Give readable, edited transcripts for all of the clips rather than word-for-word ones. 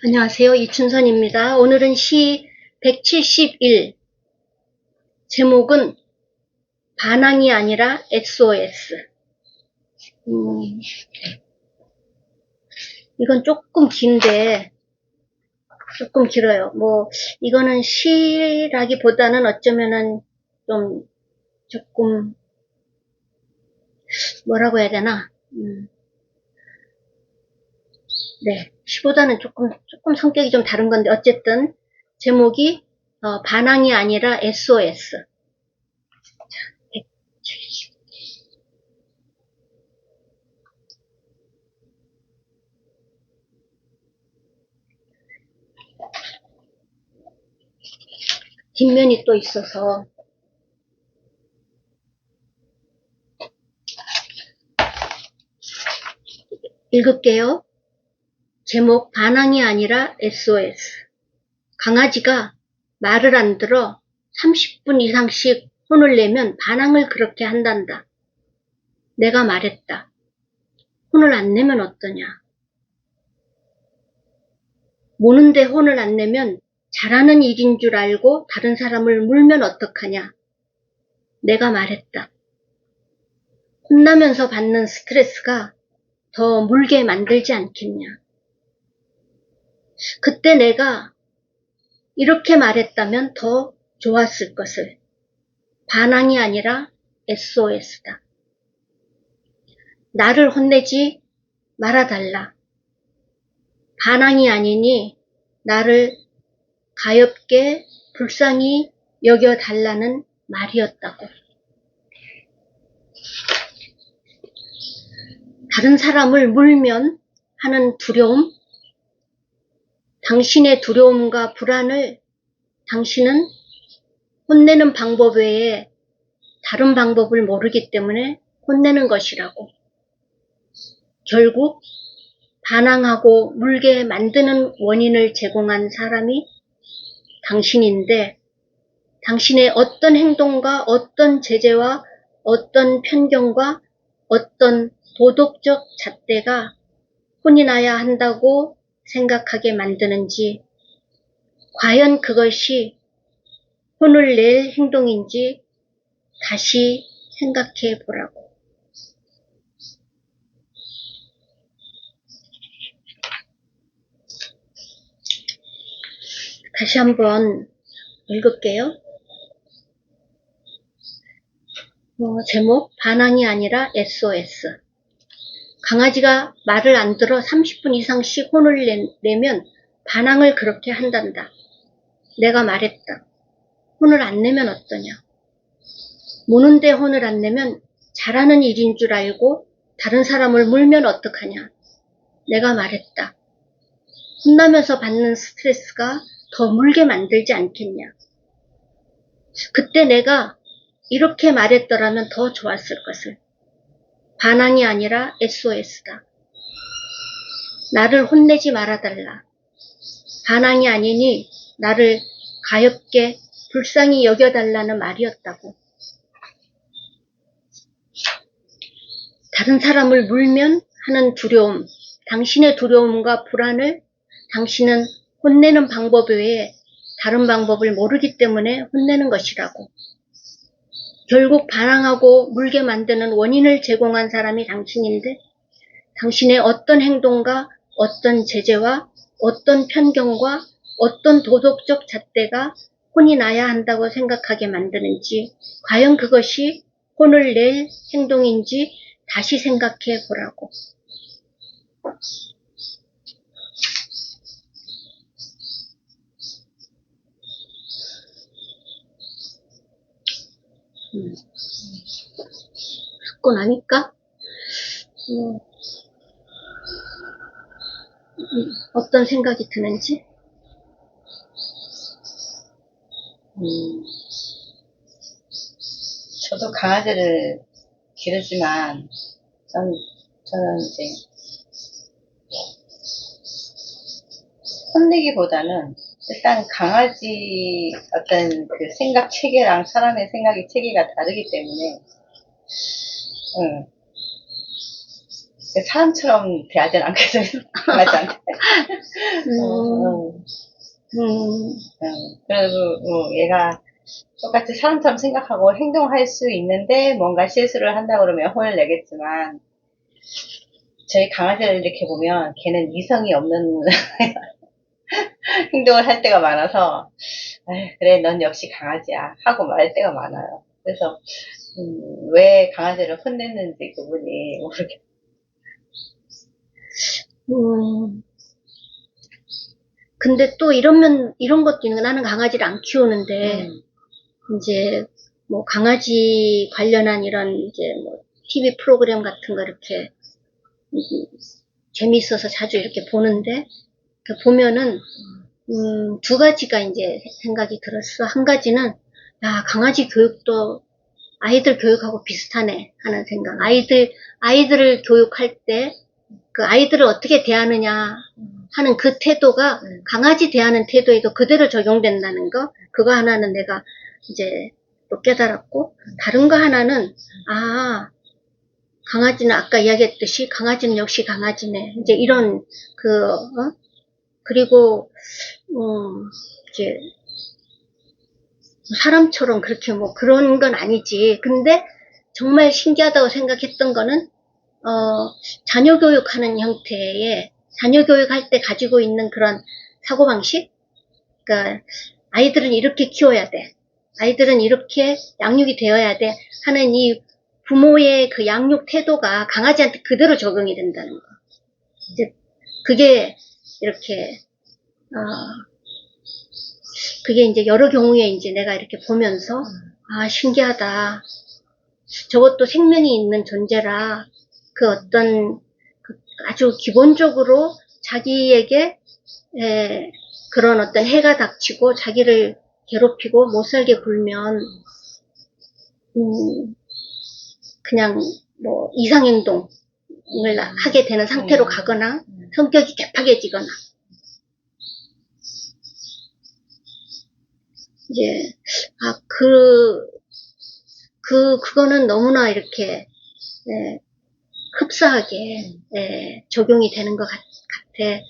안녕하세요. 이춘선입니다. 오늘은 시 171, 제목은 반항이 아니라 SOS. 이건 조금 긴데, 조금 길어요. 이거는 시라기보다는 어쩌면은 조금, 뭐라고 해야 되나? 네. 시보다는 조금 성격이 좀 다른 건데, 어쨌든, 제목이, 반항이 아니라 SOS. 뒷면이 또 있어서, 읽을게요. 제목 반항이 아니라 SOS. 강아지가 말을 안 들어 30분 이상씩 혼을 내면 반항을 그렇게 한단다. 내가 말했다. 혼을 안 내면 어떠냐. 모는데 혼을 안 내면 잘하는 일인 줄 알고 다른 사람을 물면 어떡하냐. 내가 말했다. 혼나면서 받는 스트레스가 더 물게 만들지 않겠냐. 그때 내가 이렇게 말했다면 더 좋았을 것을. 반항이 아니라 SOS다. 나를 혼내지 말아달라. 반항이 아니니 나를 가엾게 불쌍히 여겨달라는 말이었다고. 다른 사람을 물면 하는 두려움, 당신의 두려움과 불안을 당신은 혼내는 방법 외에 다른 방법을 모르기 때문에 혼내는 것이라고. 결국 반항하고 물게 만드는 원인을 제공한 사람이 당신인데, 당신의 어떤 행동과 어떤 제재와 어떤 편견과 어떤 도덕적 잣대가 혼이 나야 한다고 생각하게 만드는지, 과연 그것이 혼을 낼 행동인지 다시 생각해 보라고. 다시 한번 읽을게요. 제목 반항이 아니라 SOS. 강아지가 말을 안 들어 30분 이상씩 혼을 내면 반항을 그렇게 한단다. 내가 말했다. 혼을 안 내면 어떠냐. 무는데 혼을 안 내면 잘하는 일인 줄 알고 다른 사람을 물면 어떡하냐. 내가 말했다. 혼나면서 받는 스트레스가 더 물게 만들지 않겠냐. 그때 내가 이렇게 말했더라면 더 좋았을 것을. 반항이 아니라 SOS다. 나를 혼내지 말아달라. 반항이 아니니 나를 가엾게 불쌍히 여겨달라는 말이었다고. 다른 사람을 물면 하는 두려움, 당신의 두려움과 불안을 당신은 혼내는 방법 외에 다른 방법을 모르기 때문에 혼내는 것이라고. 결국 반항하고 물게 만드는 원인을 제공한 사람이 당신인데, 당신의 어떤 행동과 어떤 제재와 어떤 편견과 어떤 도덕적 잣대가 혼이 나야 한다고 생각하게 만드는지, 과연 그것이 혼을 낼 행동인지 다시 생각해 보라고. 듣고 나니까 어떤 생각이 드는지. 저도 강아지를 기르지만 저는 이제 혼내기보다는 일단 강아지 어떤 그 생각 체계랑 사람의 생각의 체계가 다르기 때문에 사람처럼 대하진 않겠어요. 강아지한테. 그리고 얘가 똑같이 사람처럼 생각하고 행동할 수 있는데 뭔가 실수를 한다 그러면 혼을 내겠지만 저희 강아지를 이렇게 보면 걔는 이성이 없는 행동을 할 때가 많아서 그래 넌 역시 강아지야 하고 말 때가 많아요. 그래서 왜 강아지를 혼냈는지 그분이 모르겠어요. 근데 또 이런 것도 있는 거야. 나는 강아지를 안 키우는데, 이제, 뭐, 강아지 관련한 이런, 이제, 뭐, TV 프로그램 같은 거 이렇게, 재미있어서 자주 이렇게 보는데, 보면은, 두 가지가 이제 생각이 들었어. 한 가지는, 야, 강아지 교육도 아이들 교육하고 비슷하네 하는 생각. 아이들을 교육할 때, 그 아이들을 어떻게 대하느냐 하는 그 태도가 강아지 대하는 태도에도 그대로 적용된다는 거. 그거 하나는 내가 이제 또 깨달았고, 다른 거 하나는, 강아지는 아까 이야기했듯이 강아지는 역시 강아지네. 이제 이런, 그리고, 이제, 사람처럼 그렇게 뭐 그런 건 아니지. 근데 정말 신기하다고 생각했던 거는, 자녀 교육하는 형태의, 자녀 교육할 때 가지고 있는 그런 사고방식? 그러니까, 아이들은 이렇게 키워야 돼. 아이들은 이렇게 양육이 되어야 돼. 하는 이 부모의 그 양육 태도가 강아지한테 그대로 적용이 된다는 거. 이제, 그게, 이렇게, 그게 이제 여러 경우에 이제 내가 이렇게 보면서, 신기하다. 저것도 생명이 있는 존재라, 그 어떤, 아주 기본적으로 자기에게, 그런 어떤 해가 닥치고 자기를 괴롭히고 못 살게 굴면, 그냥 뭐 이상행동을 하게 되는 상태로 가거나, 성격이 개팍해지거나, 이제, 그거는 너무나 이렇게, 흡사하게, 적용이 되는 것 같아.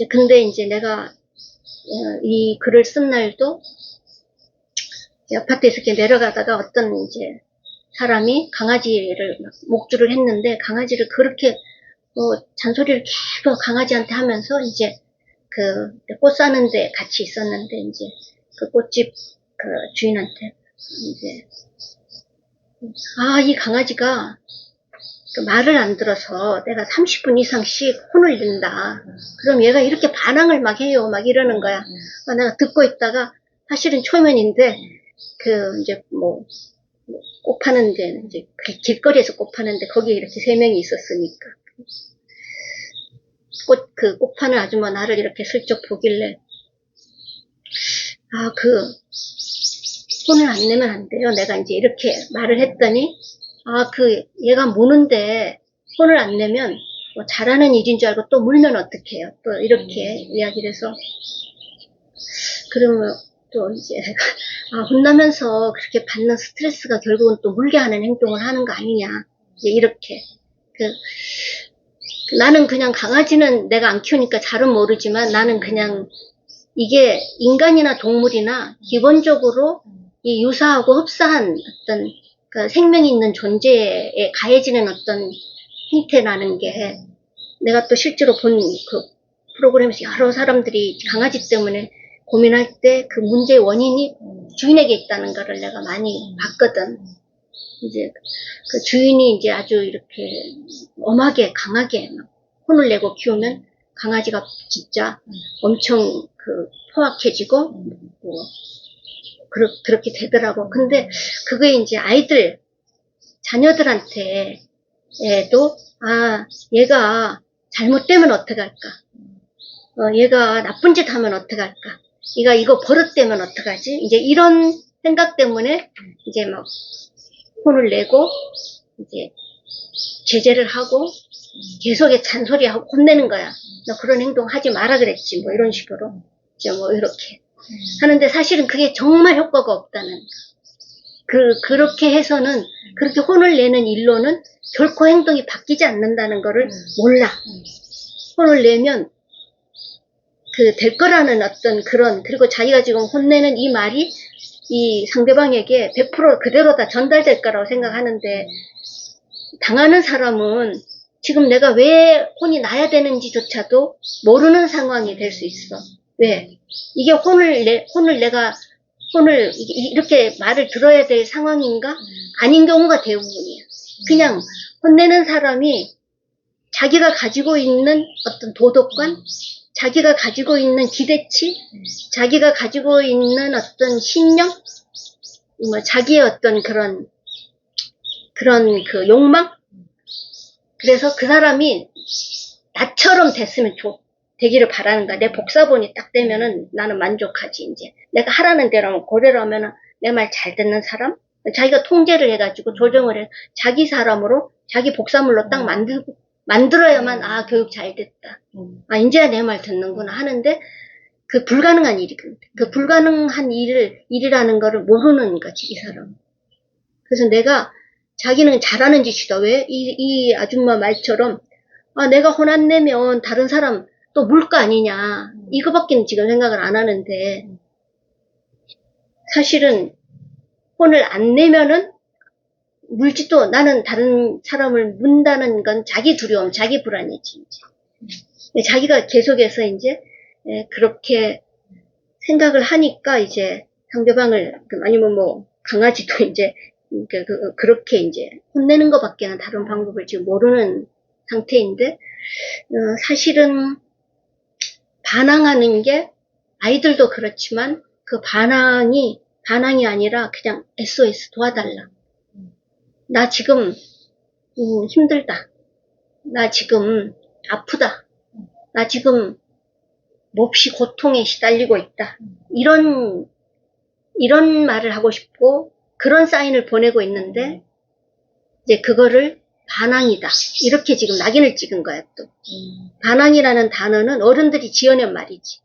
근데 이제 내가, 이 글을 쓴 날도, 아파트에서 이렇게 내려가다가 어떤 이제, 사람이 강아지를 목줄을 했는데, 강아지를 그렇게, 잔소리를 계속 강아지한테 하면서, 이제, 꽃 사는데 같이 있었는데, 이제, 그 꽃집, 주인한테, 이제, 이 강아지가, 말을 안 들어서 내가 30분 이상씩 혼을 낸다. 그럼 얘가 이렇게 반항을 막 해요. 막 이러는 거야. 내가 듣고 있다가, 사실은 초면인데, 이제 꽃 파는데, 이제 길거리에서 꽃 파는데, 거기에 이렇게 3명이 있었으니까. 꽃 파는 아줌마 나를 이렇게 슬쩍 보길래, 혼을 안 내면 안 돼요. 내가 이제 이렇게 말을 했더니, 얘가 무는데 혼을 안 내면 뭐 잘하는 일인 줄 알고 또 물면 어떡해요. 또 이렇게 이야기를 해서, 그러면 또 이제, 혼나면서 그렇게 받는 스트레스가 결국은 또 물게 하는 행동을 하는 거 아니냐. 이제 이렇게. 나는 그냥 강아지는 내가 안 키우니까 잘은 모르지만 나는 그냥 이게 인간이나 동물이나 기본적으로 이 유사하고 흡사한 어떤 생명이 있는 존재에 가해지는 어떤 형태라는 게 내가 또 실제로 본 그 프로그램에서 여러 사람들이 강아지 때문에 고민할 때 그 문제의 원인이 주인에게 있다는 거를 내가 많이 봤거든. 이제 그 주인이 이제 아주 이렇게 엄하게 강하게 혼을 내고 키우면 강아지가 진짜 엄청 포악해지고 그렇게 되더라고. 근데 그게 이제 자녀들한테도 얘가 잘못되면 어떡할까? 얘가 나쁜 짓 하면 어떡할까? 얘가 이거 버릇되면 어떡하지? 이제 이런 생각 때문에 이제 막 혼을 내고 이제 제재를 하고 계속에 잔소리하고 혼내는 거야. 너 그런 행동 하지 마라 그랬지. 뭐 이런 식으로 이제 뭐 이렇게 하는데 사실은 그게 정말 효과가 없다는 그렇게 해서는 그렇게 혼을 내는 일로는 결코 행동이 바뀌지 않는다는 거를 몰라. 혼을 내면 될 거라는 어떤 그런, 그리고 자기가 지금 혼내는 이 말이 이 상대방에게 100% 그대로 다 전달될 거라고 생각하는데, 당하는 사람은 지금 내가 왜 혼이 나야 되는지조차도 모르는 상황이 될 수 있어. 왜? 이게 혼을 이렇게 말을 들어야 될 상황인가? 아닌 경우가 대부분이야. 그냥 혼내는 사람이 자기가 가지고 있는 어떤 도덕관, 자기가 가지고 있는 기대치, 자기가 가지고 있는 어떤 신념, 자기의 어떤 그런 그 욕망? 그래서 그 사람이 나처럼 됐으면 되기를 바라는 거야. 내 복사본이 딱 되면은 나는 만족하지, 이제. 내가 하라는 대로 하면, 고래로 하면은 내 말 잘 듣는 사람? 자기가 통제를 해가지고 조정을 해. 자기 사람으로, 자기 복사물로 딱 만들어야만, 아, 교육 잘 됐다. 아, 이제야 내 말 듣는구나 하는데, 그 불가능한 일이거든. 그 불가능한 일이라는 거를 모르는 거지, 이 사람. 그래서 자기는 잘하는 짓이다. 왜? 이 아줌마 말처럼, 아, 내가 혼 안 내면 다른 사람 또 물 거 아니냐. 이거밖에 지금 생각을 안 하는데, 사실은 혼을 안 내면은 물지도, 나는 다른 사람을 문다는 건 자기 두려움, 자기 불안이지, 이제. 자기가 계속해서 이제, 그렇게 생각을 하니까 이제 상대방을, 아니면 뭐, 강아지도 이제, 그렇게 이제 혼내는 것밖에는 다른 방법을 지금 모르는 상태인데, 사실은 반항하는 게 아이들도 그렇지만 그 반항이 아니라 그냥 SOS 도와달라. 나 지금 힘들다. 나 지금 아프다. 나 지금 몹시 고통에 시달리고 있다. 이런 말을 하고 싶고 그런 사인을 보내고 있는데 이제 그거를 반항이다. 이렇게 지금 낙인을 찍은 거야, 또. 반항이라는 단어는 어른들이 지어낸 말이지.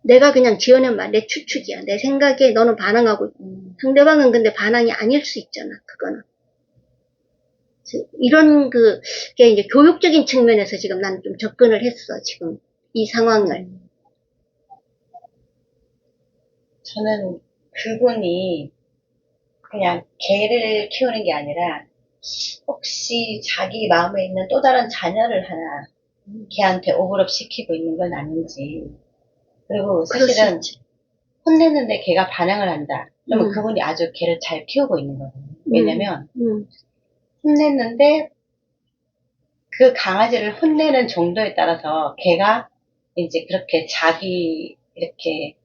내가 그냥 지어낸 말, 내 추측이야. 내 생각에 너는 반항하고, 상대방은 근데 반항이 아닐 수 있잖아, 그거는. 이런 게 이제 교육적인 측면에서 지금 나는 좀 접근을 했어, 지금. 이 상황을. 저는 그분이 그냥 개를 키우는 게 아니라 혹시 자기 마음에 있는 또 다른 자녀를 하나 걔한테 오버랩 시키고 있는 건 아닌지. 그리고 사실은 혼내는데 걔가 반항을 한다. 그러면 그분이 아주 걔를 잘 키우고 있는 거거든요. 왜냐면 혼냈는데 그 강아지를 혼내는 정도에 따라서 걔가 이제 그렇게 자기 이렇게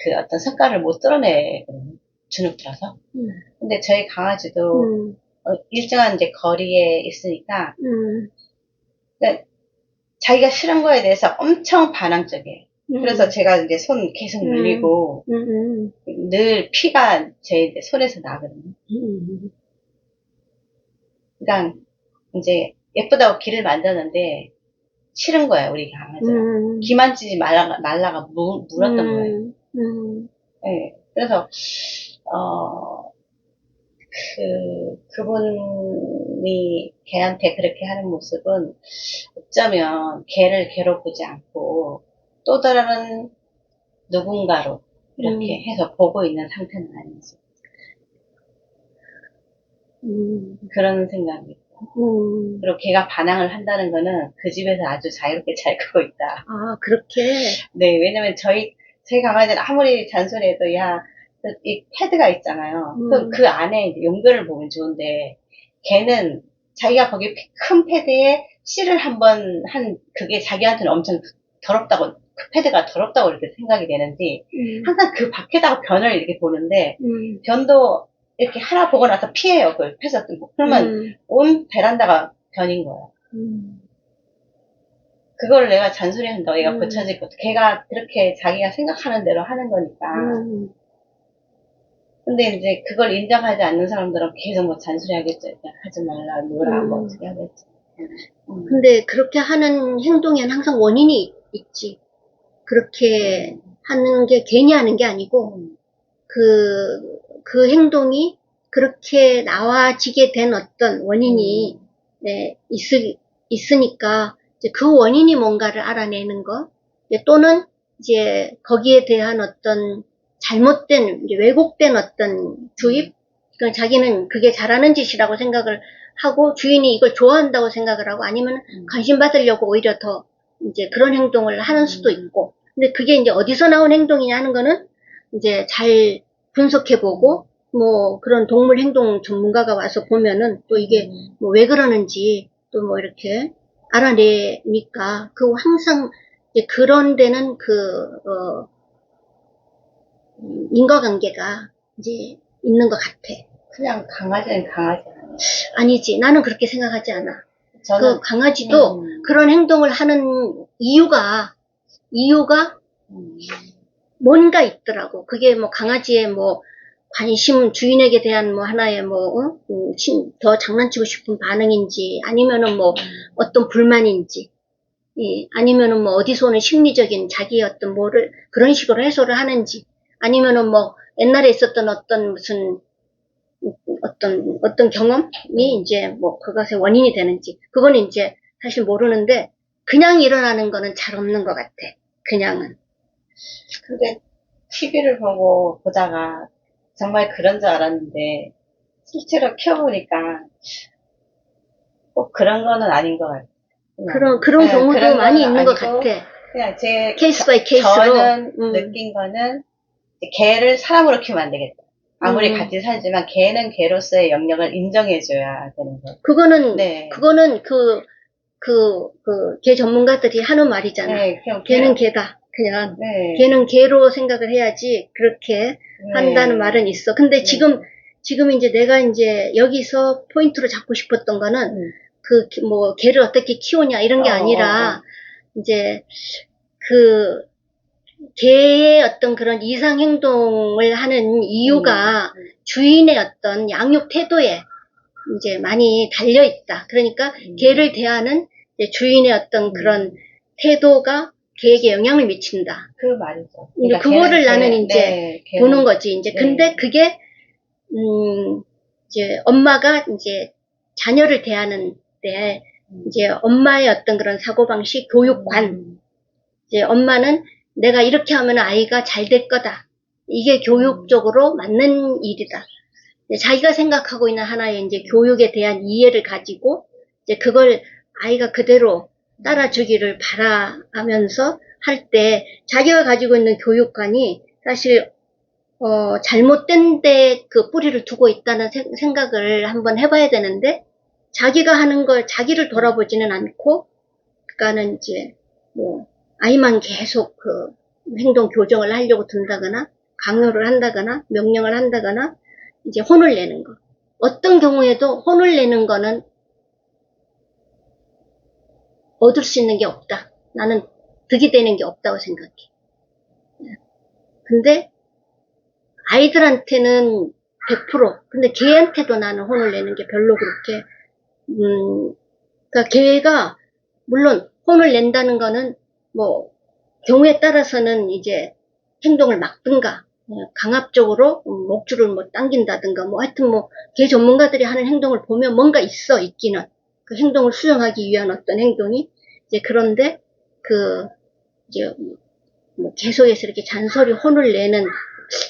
그 어떤 성과를 못 드러내거든요. 주눅 들어서. 근데 저희 강아지도 일정한 이제 거리에 있으니까 그러니까 자기가 싫은 거에 대해서 엄청 반항적이에요. 그래서 제가 이제 손 계속 물리고 늘 피가 제 손에서 나거든요. 그러니까 이제 예쁘다고 귀를 만졌는데 싫은 거예요, 우리 강아지가. 귀 만지지 말라가 물었던 거예요. 네, 그래서 그분이 걔한테 그렇게 하는 모습은 어쩌면 걔를 괴롭히지 않고 또 다른 누군가로 이렇게 해서 보고 있는 상태는 아닌지. 그런 생각이 있고. 그리고 걔가 반항을 한다는 거는 그 집에서 아주 자유롭게 잘 크고 있다. 아, 그렇게? 네, 왜냐면 저희 강아지는 아무리 잔소리해도, 야, 이 패드가 있잖아요. 그 안에 이제 용변을 보면 좋은데, 걔는 자기가 거기 큰 패드에 씨를 한번 그게 자기한테는 엄청 더럽다고, 그 패드가 더럽다고 이렇게 생각이 되는지, 항상 그 밖에다가 변을 이렇게 보는데, 변도 이렇게 하나 보고 나서 피해요, 그 패드. 그러면 온 베란다가 변인 거예요. 그걸 내가 잔소리한다고 얘가 고쳐지고, 걔가 그렇게 자기가 생각하는 대로 하는 거니까. 근데 이제 그걸 인정하지 않는 사람들은 계속 뭐 잔소리하겠죠. 하지 말라, 뭐라, 뭐 어떻게 하겠죠. 근데 그렇게 하는 행동에는 항상 원인이 있지. 그렇게 하는 게 괜히 하는 게 아니고, 그 행동이 그렇게 나와지게 된 어떤 원인이 있으니까 이제 그 원인이 뭔가를 알아내는 거, 이제 또는 이제 거기에 대한 어떤 잘못된, 이제 왜곡된 어떤 주입, 그러니까 자기는 그게 잘하는 짓이라고 생각을 하고 주인이 이걸 좋아한다고 생각을 하고 아니면 관심 받으려고 오히려 더 이제 그런 행동을 하는 수도 있고. 근데 그게 이제 어디서 나온 행동이냐 하는 거는 이제 잘 분석해보고 뭐 그런 동물 행동 전문가가 와서 보면은 또 이게 뭐 왜 그러는지 또 뭐 이렇게 알아내니까 그 항상 이제 그런 데는 인과관계가 이제 있는 것 같아. 그냥 강아지는 강아지 아니에요. 아니지. 나는 그렇게 생각하지 않아. 저는 그 강아지도 그런 행동을 하는 이유가 뭔가 있더라고. 그게 뭐 강아지의 뭐 관심, 주인에게 대한 뭐 하나의 뭐, 더 장난치고 싶은 반응인지, 아니면은 뭐 어떤 불만인지, 아니면은 뭐 어디서 오는 심리적인 자기의 어떤 뭐를 그런 식으로 해소를 하는지, 아니면은 뭐 옛날에 있었던 어떤 무슨 어떤 경험이 이제 뭐 그것의 원인이 되는지, 그거는 이제 사실 모르는데, 그냥 일어나는 거는 잘 없는 것 같아. 그냥은. 근데 TV를 보다가 정말 그런 줄 알았는데 실제로 키워보니까 꼭 그런 거는 아닌 것 같아요. 그런 네, 경우도 그런 많이 거는 있는 것 아니고 같아. 그냥 제 케이스 바이 케이스로. 저는 느낀 거는 개를 사람으로 키우면 안 되겠다. 아무리 같이 살지만 개는 개로서의 영역을 인정해줘야 되는 거. 그거는 네. 개 전문가들이 하는 말이잖아. 네, 개는 개다. 그냥. 네. 개는 개로 생각을 해야지 그렇게 한다는 말은 있어. 근데 지금 이제 내가 이제 여기서 포인트로 잡고 싶었던 거는 뭐 개를 어떻게 키우냐 이런 게 아니라 이제 개의 어떤 그런 이상 행동을 하는 이유가 주인의 어떤 양육 태도에 이제 많이 달려 있다. 그러니까 개를 대하는 이제 주인의 어떤 그런 태도가 개에게 영향을 미친다. 그 말이죠. 그러니까 그거를 나는 이제 보는 거지. 이제 근데 그게 이제 엄마가 이제 자녀를 대하는 때 이제 엄마의 어떤 그런 사고방식, 교육관, 이제 엄마는 내가 이렇게 하면 아이가 잘 될 거다. 이게 교육적으로 맞는 일이다. 자기가 생각하고 있는 하나의 이제 교육에 대한 이해를 가지고 이제 그걸 아이가 그대로 따라주기를 바라면서 할 때 자기가 가지고 있는 교육관이 사실 잘못된 데 그 뿌리를 두고 있다는 생각을 한번 해봐야 되는데 자기가 하는 걸 자기를 돌아보지는 않고 그러니까는 이제 뭐 아이만 계속 그 행동 교정을 하려고 든다거나 강요를 한다거나 명령을 한다거나 이제 혼을 내는 거. 어떤 경우에도 혼을 내는 거는 얻을 수 있는 게 없다. 나는 득이 되는 게 없다고 생각해. 근데 아이들한테는 100%. 근데 걔한테도 나는 혼을 내는 게 별로 그렇게 그러니까 걔가 물론 혼을 낸다는 거는 뭐 경우에 따라서는 이제 행동을 막든가 강압적으로 목줄을 뭐 당긴다든가 뭐 하여튼 뭐 개 전문가들이 하는 행동을 보면 뭔가 있기는 그 행동을 수정하기 위한 어떤 행동이 이제 그런데 이제 뭐 계속해서 이렇게 잔소리 혼을 내는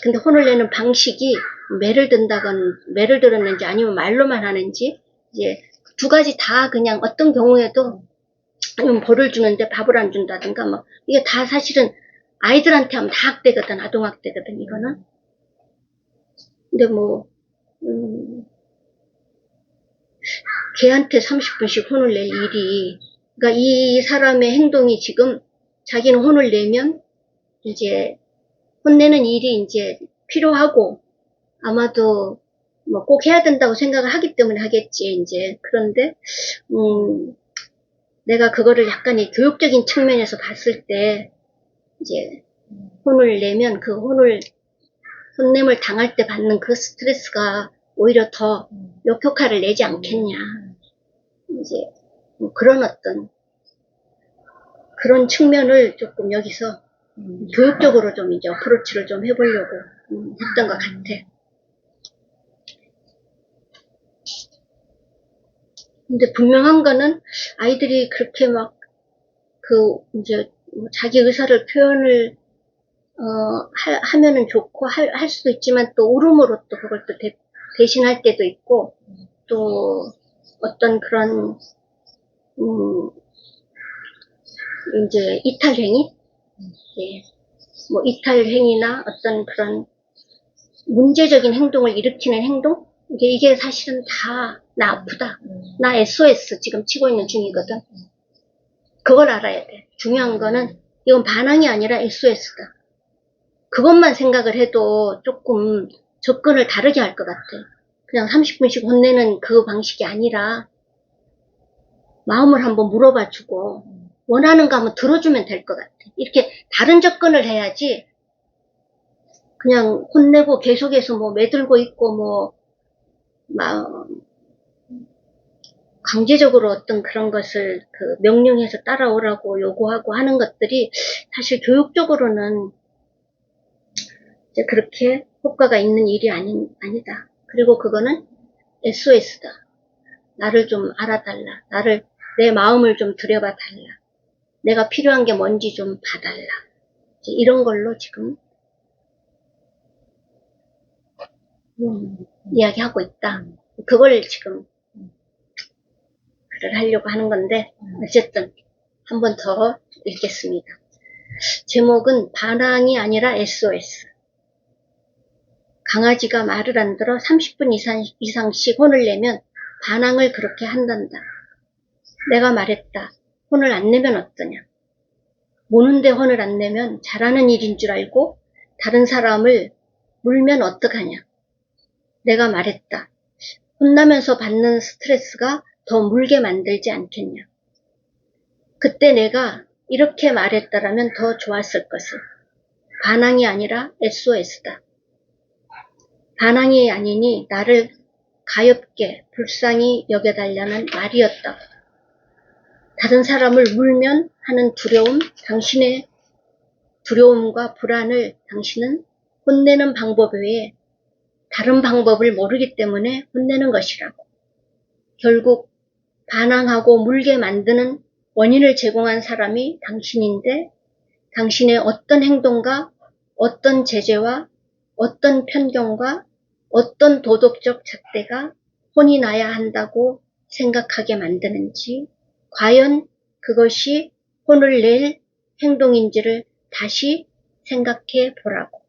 근데 혼을 내는 방식이 매를 들었는지 아니면 말로만 하는지 이제 두 가지 다 그냥 어떤 경우에도 아니면 벌을 주는데 밥을 안 준다든가 뭐 이게 다 사실은 아이들한테 하면 다 학대거든, 아동학대거든, 이거는. 근데 뭐, 걔한테 30분씩 혼을 낼 일이, 그러니까 이 사람의 행동이 지금 자기는 혼을 내면 이제 혼내는 일이 이제 필요하고 아마도 뭐 꼭 해야 된다고 생각을 하기 때문에 하겠지, 이제. 그런데, 내가 그거를 약간 이 교육적인 측면에서 봤을 때, 이제, 혼을 내면 그 혼냄을 당할 때 받는 그 스트레스가 오히려 더 역효과를 내지 않겠냐. 이제, 뭐 그런 그런 측면을 조금 여기서 교육적으로 좀 이제 어프로치를 좀 해보려고 했던 것 같아. 근데 분명한 거는 아이들이 그렇게 막 이제 자기 의사를 표현을 하면은 좋고 할 수도 있지만 또 울음으로 또 그걸 또 대신할 때도 있고, 또 어떤 그런 이제 이탈행위, 예, 뭐 이탈행위나 어떤 그런 문제적인 행동을 일으키는 행동, 이게 사실은 다 나 아프다, 나 SOS 지금 치고 있는 중이거든. 그걸 알아야 돼. 중요한 거는 이건 반항이 아니라 SOS다. 그것만 생각을 해도 조금 접근을 다르게 할 것 같아. 그냥 30분씩 혼내는 그 방식이 아니라 마음을 한번 물어봐주고 원하는 거 한번 들어주면 될 것 같아. 이렇게 다른 접근을 해야지 그냥 혼내고 계속해서 뭐 매들고 있고 막 강제적으로 어떤 그런 것을 명령해서 따라오라고 요구하고 하는 것들이 사실 교육적으로는 이제 그렇게 효과가 있는 일이 아니다. 그리고 그거는 SOS다. 나를 좀 알아달라. 내 마음을 좀 들여봐 달라. 내가 필요한 게 뭔지 좀 봐달라. 이런 걸로 지금 이야기하고 있다. 그걸 지금 글을 하려고 하는 건데 어쨌든 한 번 더 읽겠습니다. 제목은 반항이 아니라 SOS. 강아지가 말을 안 들어 30분 이상씩 혼을 내면 반항을 그렇게 한단다. 내가 말했다. 혼을 안 내면 어떠냐. 모는데 혼을 안 내면 잘하는 일인 줄 알고 다른 사람을 물면 어떡하냐. 내가 말했다. 혼나면서 받는 스트레스가 더 물게 만들지 않겠냐. 그때 내가 이렇게 말했다라면 더 좋았을 것을. 반항이 아니라 SOS다. 반항이 아니니 나를 가엾게 불쌍히 여겨달라는 말이었다고. 다른 사람을 물면 하는 두려움, 당신의 두려움과 불안을 당신은 혼내는 방법 외에 다른 방법을 모르기 때문에 혼내는 것이라고. 결국 반항하고 물게 만드는 원인을 제공한 사람이 당신인데 당신의 어떤 행동과 어떤 제재와 어떤 편견과 어떤 도덕적 잣대가 혼이 나야 한다고 생각하게 만드는지, 과연 그것이 혼을 낼 행동인지를 다시 생각해 보라고.